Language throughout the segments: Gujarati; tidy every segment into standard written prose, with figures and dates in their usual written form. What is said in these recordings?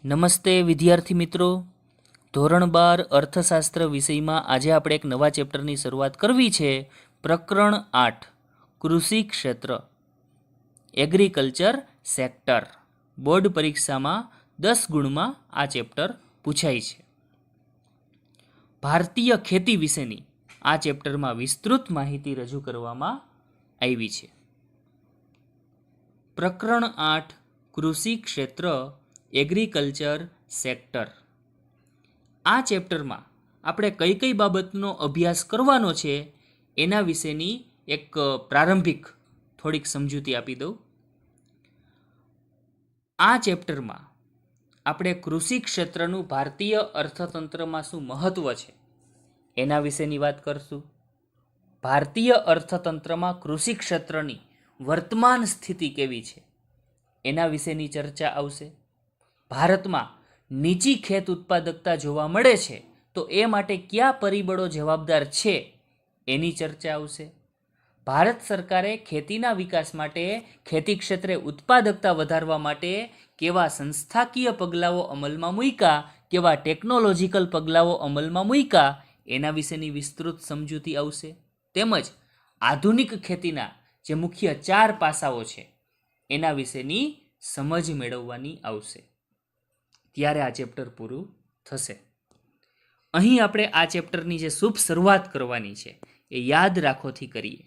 નમસ્તે વિદ્યાર્થી મિત્રો, ધોરણ 12 અર્થશાસ્ત્ર વિષયમાં આજે આપણે એક નવા ચેપ્ટરની શરૂઆત કરવી છે. પ્રકરણ 8 કૃષિ ક્ષેત્ર એગ્રીકલ્ચર સેક્ટર. બોર્ડ પરીક્ષામાં 10 ગુણમાં આ ચેપ્ટર પૂછાય છે. ભારતીય ખેતી વિશેની આ ચેપ્ટરમાં વિસ્તૃત માહિતી રજૂ કરવામાં આવી છે. પ્રકરણ 8 કૃષિ ક્ષેત્ર એગ્રીકલ્ચર સેક્ટર. આ ચેપ્ટરમાં આપણે કઈ કઈ બાબતનો અભ્યાસ કરવાનો છે એના વિશેની એક પ્રારંભિક થોડીક સમજૂતી આપી દઉં. આ ચેપ્ટરમાં આપણે કૃષિ ક્ષેત્રનું ભારતીય અર્થતંત્રમાં શું મહત્વ છે એના વિશેની વાત કરશું. ભારતીય અર્થતંત્રમાં કૃષિ ક્ષેત્રની વર્તમાન સ્થિતિ કેવી છે એના વિશેની ચર્ચા આવશે. ભારતમાં નીચી ખેત ઉત્પાદકતા જોવા મળે છે તો એ માટે કયા પરિબળો જવાબદાર છે એની ચર્ચા આવશે. ભારત સરકારે ખેતીના વિકાસ માટે ખેતી ક્ષેત્રે ઉત્પાદકતા વધારવા માટે કેવા સંસ્થાકીય પગલાઓ અમલમાં મૂક્યા, કેવા ટેકનોલોજીકલ પગલાઓ અમલમાં મૂક્યા એના વિશેની વિસ્તૃત સમજૂતી આવશે. તેમજ આધુનિક ખેતીના જે મુખ્ય 4 પાસાઓ છે એના વિશેની સમજ મેળવવાની આવશે. ત્યારે આ ચેપ્ટર પૂરું થશે. અહીં આપણે આ ચેપ્ટરની જે શુભ શરૂઆત કરવાની છે એ યાદ રાખોથી કરીએ.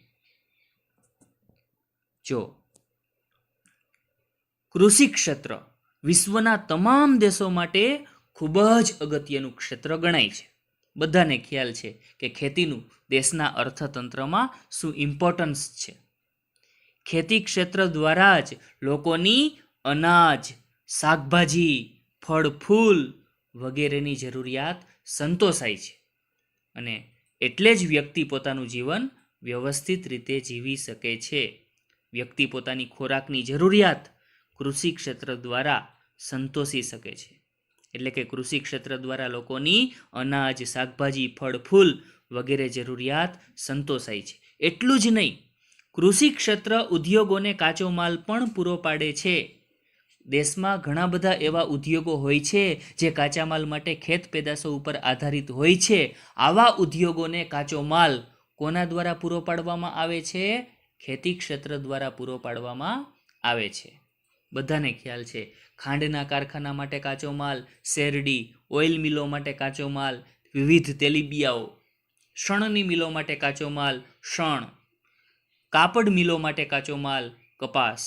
જો કૃષિ ક્ષેત્ર વિશ્વના તમામ દેશો માટે ખૂબ જ અગત્યનું ક્ષેત્ર ગણાય છે. બધાને ખ્યાલ છે કે ખેતીનું દેશના અર્થતંત્રમાં શું ઇમ્પોર્ટન્સ છે. ખેતી ક્ષેત્ર દ્વારા જ લોકોની અનાજ, શાકભાજી, ફળ ફૂલ વગેરેની જરૂરિયાત સંતોષાય છે અને એટલે જ વ્યક્તિ પોતાનું જીવન વ્યવસ્થિત રીતે જીવી શકે છે. વ્યક્તિ પોતાની ખોરાકની જરૂરિયાત કૃષિ ક્ષેત્ર દ્વારા સંતોષી શકે છે. એટલે કે કૃષિ ક્ષેત્ર દ્વારા લોકોની અનાજ, શાકભાજી, ફળ ફૂલ વગેરે જરૂરિયાત સંતોષાય છે. એટલું જ નહીં, કૃષિ ક્ષેત્ર ઉદ્યોગોને કાચો માલ પણ પૂરો પાડે છે. દેશમાં ઘણા બધા એવા ઉદ્યોગો હોય છે જે કાચા માલ માટે ખેત પેદાશો ઉપર આધારિત હોય છે. આવા ઉદ્યોગોને કાચો માલ કોના દ્વારા પૂરો પાડવામાં આવે છે? ખેતી ક્ષેત્ર દ્વારા પૂરો પાડવામાં આવે છે. બધાને ખ્યાલ છે, ખાંડના કારખાના માટે કાચો માલ શેરડી, ઓઇલ મિલો માટે કાચો માલ વિવિધ તેલીબિયાઓ, શણની મિલો માટે કાચો માલ શણ, કાપડ મિલો માટે કાચો માલ કપાસ.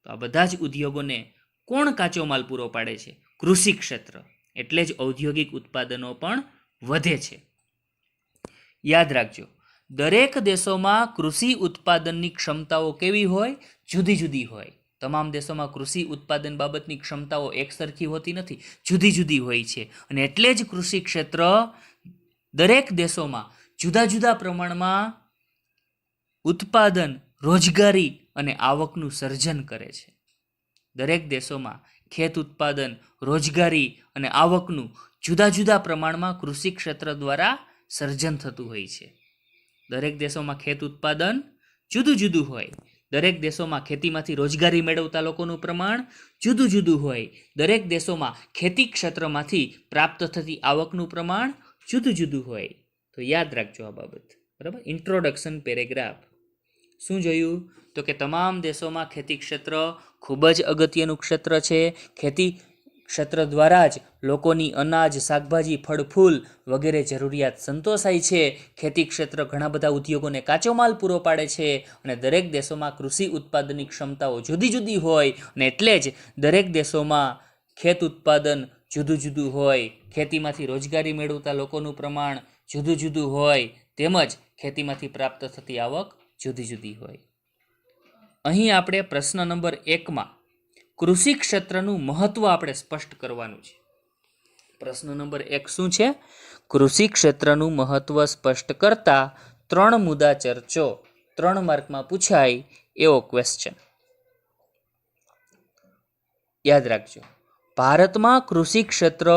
તો આ બધા જ ઉદ્યોગોને કોણ કાચો માલ પૂરો પાડે છે? કૃષિ ક્ષેત્ર. એટલે જ ઔદ્યોગિક ઉત્પાદનો પણ વધે છે. યાદ રાખજો, દરેક દેશોમાં કૃષિ ઉત્પાદનની ક્ષમતાઓ કેવી હોય? જુદી જુદી હોય. તમામ દેશોમાં કૃષિ ઉત્પાદન બાબતની ક્ષમતાઓ એકસરખી હોતી નથી, જુદી જુદી હોય છે. અને એટલે જ કૃષિ ક્ષેત્ર દરેક દેશોમાં જુદા જુદા પ્રમાણમાં ઉત્પાદન, રોજગારી અને આવકનું સર્જન કરે છે. દરેક દેશોમાં ખેત ઉત્પાદન, રોજગારી અને આવકનું જુદા જુદા પ્રમાણમાં કૃષિ ક્ષેત્ર દ્વારા સર્જન થતું હોય છે. દરેક દેશોમાં ખેત ઉત્પાદન જુદું જુદું હોય. દરેક દેશોમાં ખેતીમાંથી રોજગારી મેળવતા લોકોનું પ્રમાણ જુદું જુદું હોય. દરેક દેશોમાં ખેતી ક્ષેત્રમાંથી પ્રાપ્ત થતી આવકનું પ્રમાણ જુદું જુદું હોય. તો યાદ રાખજો આ બાબત. બરાબર. Introduction paragraph. શું જોયું? તો કે તમામ દેશોમાં ખેતી ક્ષેત્ર ખૂબ જ અગત્યનું ક્ષેત્ર છે. ખેતી ક્ષેત્ર દ્વારા જ લોકોની અનાજ, શાકભાજી, ફળ ફૂલ વગેરે જરૂરિયાત સંતોષાય છે. ખેતી ક્ષેત્ર ઘણા બધા ઉદ્યોગોને કાચો માલ પૂરો પાડે છે અને દરેક દેશોમાં કૃષિ ઉત્પાદનની ક્ષમતાઓ જુદી જુદી હોય અને એટલે જ દરેક દેશોમાં ખેત ઉત્પાદન જુદું જુદું હોય. ખેતીમાંથી રોજગારી મેળવતા લોકોનું પ્રમાણ જુદું જુદું હોય. તેમજ ખેતીમાંથી પ્રાપ્ત થતી આવક જુદી જુદી હોય. અહીં આપણે પ્રશ્ન નંબર 1માં કૃષિ ક્ષેત્રનું મહત્વ આપણે સ્પષ્ટ કરવાનું છે. પ્રશ્ન નંબર 1 શું છે? કૃષિ ક્ષેત્રનું મહત્વ સ્પષ્ટ કરતા 3 મુદ્દા ચર્ચો. 3 માર્કમાં પૂછાય એવો ક્વેશ્ચન. યાદ રાખજો, ભારતમાં કૃષિ ક્ષેત્ર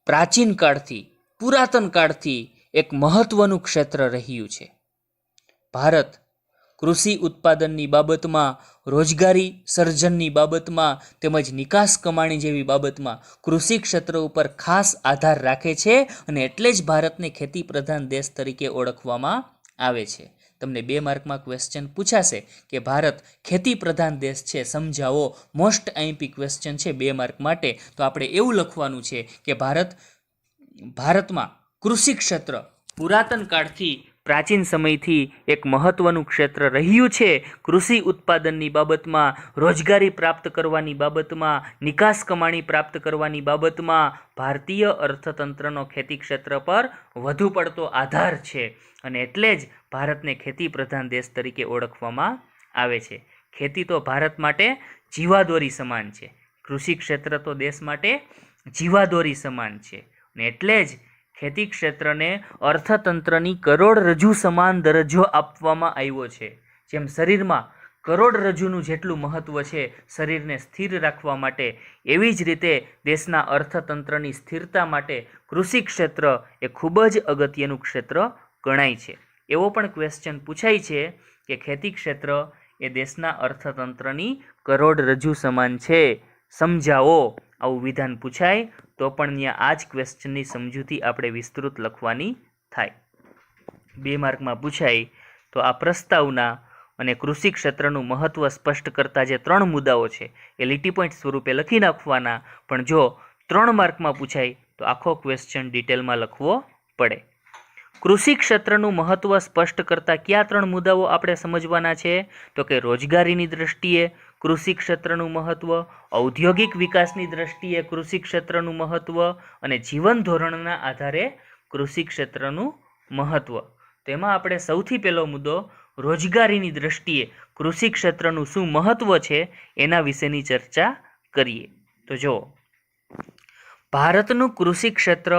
પ્રાચીન કાળથી, પુરાતન કાળથી એક મહત્વનું ક્ષેત્ર રહ્યું છે. ભારત કૃષિ ઉત્પાદનની બાબતમાં, રોજગારી સર્જનની બાબતમાં તેમજ નિકાસ કમાણી જેવી બાબતમાં કૃષિ ક્ષેત્ર ઉપર ખાસ આધાર રાખે છે અને એટલે જ ભારતને ખેતી પ્રધાન દેશ તરીકે ઓળખવામાં આવે છે. તમને 2 માર્કમાં ક્વેશ્ચન પૂછાશે કે ભારત ખેતી પ્રધાન દેશ છે, સમજાવો. મોસ્ટ આઈએમપી ક્વેશ્ચન છે 2 માર્ક માટે. તો આપણે એવું લખવાનું છે કે ભારતમાં કૃષિ ક્ષેત્ર પુરાતન કાળથી, પ્રાચીન સમયથી એક મહત્વનું ક્ષેત્ર રહ્યું છે. કૃષિ ઉત્પાદનની બાબતમાં, રોજગારી પ્રાપ્ત કરવાની બાબતમાં, નિકાસ કમાણી પ્રાપ્ત કરવાની બાબતમાં ભારતીય અર્થતંત્રનો ખેતી ક્ષેત્ર પર વધુ પડતો આધાર છે અને એટલે જ ભારતને ખેતી પ્રધાન દેશ તરીકે ઓળખવામાં આવે છે. ખેતી તો ભારત માટે જીવાદોરી સમાન છે. કૃષિ ક્ષેત્ર તો દેશ માટે જીવાદોરી સમાન છે અને એટલે જ ખેતી ક્ષેત્રને અર્થતંત્રની કરોડરજ્જુ સમાન દરજ્જો આપવામાં આવ્યો છે. જેમ શરીરમાં કરોડરજ્જુનું જેટલું મહત્વ છે શરીરને સ્થિર રાખવા માટે, એવી જ રીતે દેશના અર્થતંત્રની સ્થિરતા માટે કૃષિ ક્ષેત્ર એ ખૂબ જ અગત્યનું ક્ષેત્ર ગણાય છે. એવો પણ ક્વેશ્ચન પૂછાય છે કે ખેતી ક્ષેત્ર એ દેશના અર્થતંત્રની કરોડરજ્જુ સમાન છે, સમજાવો. આવું વિધાન પૂછાય તો પણ ત્યાં આ જ ક્વેશ્ચનની સમજૂતી આપણે વિસ્તૃત લખવાની થાય. 2 માર્કમાં પૂછાય તો આ પ્રસ્તાવના અને કૃષિ ક્ષેત્રનું મહત્વ સ્પષ્ટ કરતા જે 3 મુદ્દાઓ છે એ લીટી પોઈન્ટ સ્વરૂપે લખી નાખવાના. પણ જો 3 માર્કમાં પૂછાય તો આખો ક્વેશ્ચન ડિટેલમાં લખવો પડે. કૃષિ ક્ષેત્રનું મહત્વ સ્પષ્ટ કરતા કયા 3 મુદ્દાઓ આપણે સમજવાના છે? તો કે રોજગારીની દ્રષ્ટિએ કૃષિ ક્ષેત્રનું મહત્વ, ઔદ્યોગિક વિકાસની દ્રષ્ટિએ કૃષિ ક્ષેત્રનું મહત્વ અને જીવન ધોરણના આધારે કૃષિ ક્ષેત્રનું મહત્વ. તેમાં આપણે સૌથી પહેલો મુદ્દો રોજગારીની દ્રષ્ટિએ કૃષિ ક્ષેત્રનું શું મહત્વ છે એના વિશેની ચર્ચા કરીએ. તો જુઓ, ભારતનું કૃષિ ક્ષેત્ર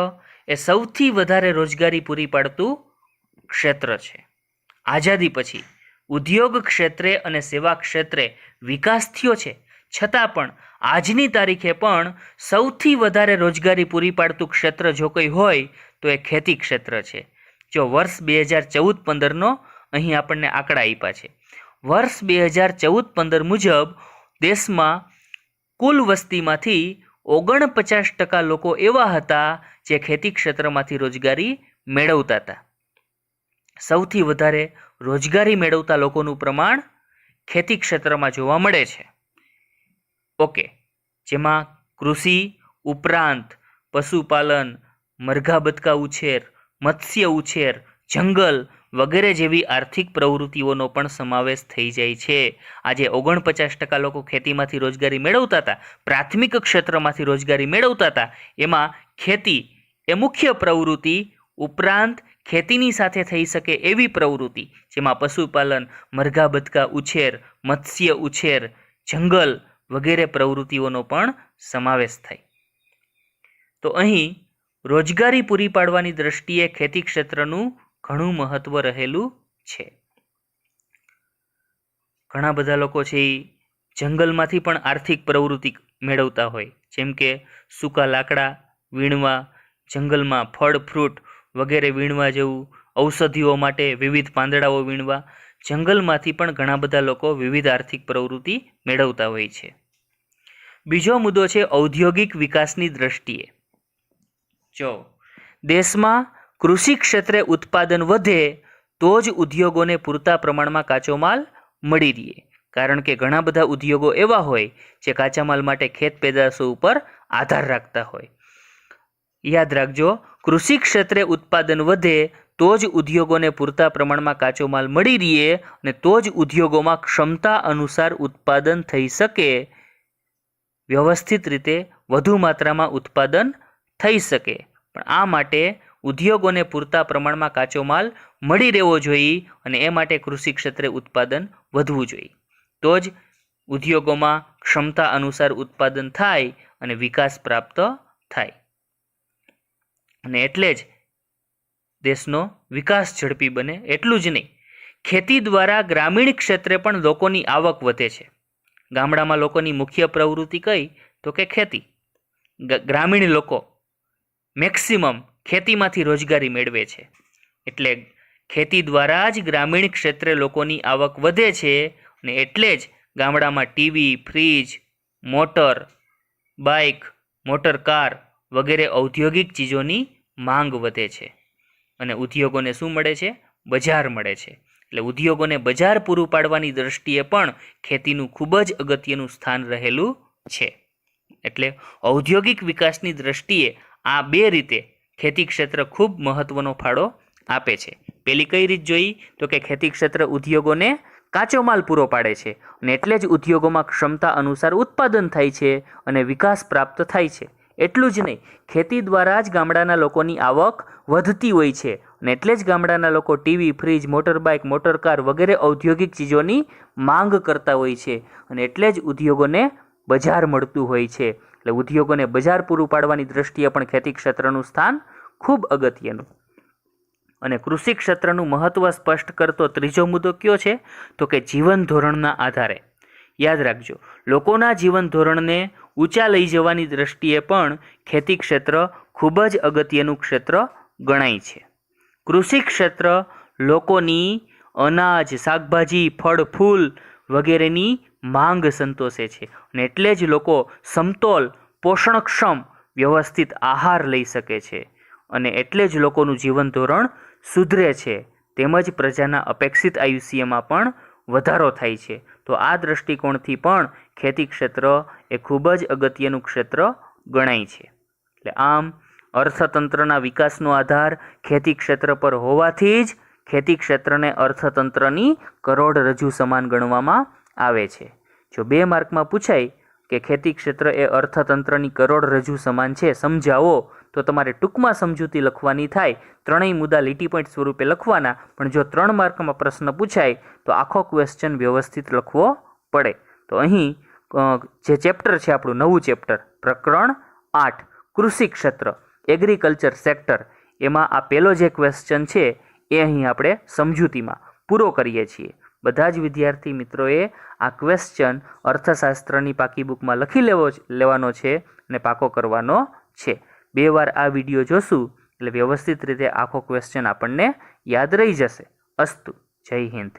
એ સૌથી વધારે રોજગારી પૂરી પાડતું ક્ષેત્ર છે. આઝાદી પછી ઉદ્યોગ ક્ષેત્રે અને સેવા ક્ષેત્રે વિકાસ થયો છે, છતાં પણ આજની તારીખે પણ સૌથી વધારે રોજગારી પૂરી પાડતું ક્ષેત્ર જો કોઈ હોય તો એ ખેતી ક્ષેત્ર છે. જો વર્ષ 2014-15નો અહીં આપણને આંકડા આપ્યા છે. વર્ષ 2014-15 મુજબ દેશમાં કુલ વસ્તીમાંથી 49% લોકો એવા હતા જે ખેતી ક્ષેત્રમાંથી રોજગારી મેળવતા હતા. સૌથી વધારે રોજગારી મેળવતા લોકોનું પ્રમાણ ખેતી ક્ષેત્રમાં જોવા મળે છે. ઓકે, જેમાં કૃષિ ઉપરાંત પશુપાલન, મરઘા બતકા ઉછેર, મત્સ્ય ઉછેર, જંગલ વગેરે જેવી આર્થિક પ્રવૃત્તિઓનો પણ સમાવેશ થઈ જાય છે. આજે 49% લોકો ખેતીમાંથી રોજગારી મેળવતા હતા, પ્રાથમિક ક્ષેત્રમાંથી રોજગારી મેળવતા હતા. એમાં ખેતી એ મુખ્ય પ્રવૃત્તિ ઉપરાંત ખેતીની સાથે થઈ શકે એવી પ્રવૃત્તિ જેમાં પશુપાલન, મરઘા બતકા ઉછેર, મત્સ્ય ઉછેર, જંગલ વગેરે પ્રવૃત્તિઓનો પણ સમાવેશ થાય. તો અહીં રોજગારી પૂરી પાડવાની દ્રષ્ટિએ ખેતી ક્ષેત્રનું ઘણું મહત્વ રહેલું છે. ઘણા બધા લોકો છે એ જંગલમાંથી પણ આર્થિક પ્રવૃત્તિ મેળવતા હોય, જેમ કે સૂકા લાકડા વીણવા, જંગલમાં ફળ ફ્રૂટ વગેરે વીણવા જેવું, ઔષધિઓ માટે વિવિધ પાંદડાઓ વીણવા. જંગલમાંથી પણ ઘણા બધા લોકો વિવિધ આર્થિક પ્રવૃત્તિ મેળવતા હોય છે. બીજો મુદ્દો છે ઔદ્યોગિક વિકાસની દ્રષ્ટિએ. જો દેશમાં કૃષિ ક્ષેત્રે ઉત્પાદન વધે તો જ ઉદ્યોગોને પૂરતા પ્રમાણમાં કાચો માલ મળી રહે, કારણ કે ઘણા બધા ઉદ્યોગો એવા હોય જે કાચા માલ માટે ખેત પેદાશો ઉપર આધાર રાખતા હોય. યાદ રાખજો, કૃષિ ક્ષેત્રે ઉત્પાદન વધે તો જ ઉદ્યોગોને પૂરતા પ્રમાણમાં કાચો માલ મળી રહે અને તો જ ઉદ્યોગોમાં ક્ષમતા અનુસાર ઉત્પાદન થઈ શકે, વ્યવસ્થિત રીતે વધુ માત્રામાં ઉત્પાદન થઈ શકે. પણ આ માટે ઉદ્યોગોને પૂરતા પ્રમાણમાં કાચો માલ મળી રહેવો જોઈએ અને એ માટે કૃષિ ક્ષેત્રે ઉત્પાદન વધવું જોઈએ. તો જ ઉદ્યોગોમાં ક્ષમતા અનુસાર ઉત્પાદન થાય અને વિકાસ પ્રાપ્ત થાય. અને એટલે જ દેશનો વિકાસ ઝડપી બને. એટલું જ નહીં, ખેતી દ્વારા ગ્રામીણ ક્ષેત્રે પણ લોકોની આવક વધે છે. ગામડામાં લોકોની મુખ્ય પ્રવૃત્તિ કઈ? તો કે ખેતી. ગ્રામીણ લોકો મેક્સિમમ ખેતીમાંથી રોજગારી મેળવે છે. એટલે ખેતી દ્વારા જ ગ્રામીણ ક્ષેત્રે લોકોની આવક વધે છે અને એટલે જ ગામડામાં TV, fridge, motor bike, motor car વગેરે ઔદ્યોગિક ચીજોની માંગ વધે છે અને ઉદ્યોગોને શું મળે છે? બજાર મળે છે. એટલે ઉદ્યોગોને બજાર પૂરું પાડવાની દ્રષ્ટિએ પણ ખેતીનું ખૂબ જ અગત્યનું સ્થાન રહેલું છે. એટલે ઔદ્યોગિક વિકાસની દ્રષ્ટિએ આ બે રીતે ખેતી ક્ષેત્ર ખૂબ મહત્વનો ફાળો આપે છે. પેલી કઈ રીત જોઈ? તો કે ખેતી ક્ષેત્ર ઉદ્યોગોને કાચો માલ પૂરો પાડે છે અને એટલે જ ઉદ્યોગોમાં ક્ષમતા અનુસાર ઉત્પાદન થાય છે અને વિકાસ પ્રાપ્ત થાય છે. એટલું જ નહીં, ખેતી દ્વારા જ ગામડાના લોકોની આવક વધતી હોય છે અને એટલે જ ગામડાના લોકો ટીવી, ફ્રીજ, મોટરબાઇક, મોટરકાર વગેરે ઔદ્યોગિક ચીજોની માંગ કરતા હોય છે અને એટલે જ ઉદ્યોગોને બજાર મળતું હોય છે. એટલે ઉદ્યોગોને બજાર પૂરું પાડવાની દ્રષ્ટિએ પણ ખેતી ક્ષેત્રનું સ્થાન ખૂબ અગત્યનું. અને કૃષિ ક્ષેત્રનું મહત્વ સ્પષ્ટ કરતો ત્રીજો મુદ્દો કયો છે? તો કે જીવન ધોરણના આધારે. યાદ રાખજો, લોકોના જીવન ધોરણને ઊંચા લઈ જવાની દ્રષ્ટિએ પણ ખેતી ક્ષેત્ર ખૂબ જ અગત્યનું ક્ષેત્ર ગણાય છે. કૃષિ ક્ષેત્ર લોકોની અનાજ, શાકભાજી, ફળ, ફૂલ વગેરેની માંગ સંતોષે છે અને એટલે જ લોકો સમતોલ, પોષણક્ષમ, વ્યવસ્થિત આહાર લઈ શકે છે અને એટલે જ લોકોનું જીવન ધોરણ સુધરે છે તેમજ પ્રજાના અપેક્ષિત આયુષ્યમાં પણ વધારો થાય છે. તો આ દ્રષ્ટિકોણથી પણ ખેતી ક્ષેત્ર એ ખૂબ જ અગત્યનું ક્ષેત્ર ગણાય છે. એટલે આમ અર્થતંત્રના વિકાસનો આધાર ખેતી ક્ષેત્ર પર હોવાથી જ ખેતી ક્ષેત્રને અર્થતંત્રની કરોડરજ્જુ સમાન ગણવામાં આવે છે. જો 2 માર્કમાં પૂછાય કે ખેતી ક્ષેત્ર એ અર્થતંત્રની કરોડરજ્જુ સમાન છે, સમજાવો, તો તમારે ટૂંકમાં સમજૂતી લખવાની થાય. ત્રણેય મુદ્દા લીટી પોઈન્ટ સ્વરૂપે લખવાના, પણ જો 3 માર્કમાં પ્રશ્ન પૂછાય તો આખો ક્વેશ્ચન વ્યવસ્થિત લખવો પડે. તો અહીં જે ચેપ્ટર છે આપણું નવું ચેપ્ટર, પ્રકરણ 8 કૃષિ ક્ષેત્ર, એગ્રીકલ્ચર સેક્ટર, એમાં આ પહેલો જે ક્વેશ્ચન છે એ અહીં આપણે સમજૂતીમાં પૂરો કરીએ છીએ. બધા જ વિદ્યાર્થી મિત્રોએ આ ક્વેશ્ચન અર્થશાસ્ત્રની પાકી બુકમાં લખી લેવાનો છે અને પાકો કરવાનો છે. 2 વાર આ વિડીયો જોશું એટલે વ્યવસ્થિત રીતે આખો ક્વેશ્ચન આપણને યાદ રહી જશે. અસ્તુ. જય હિન્દ.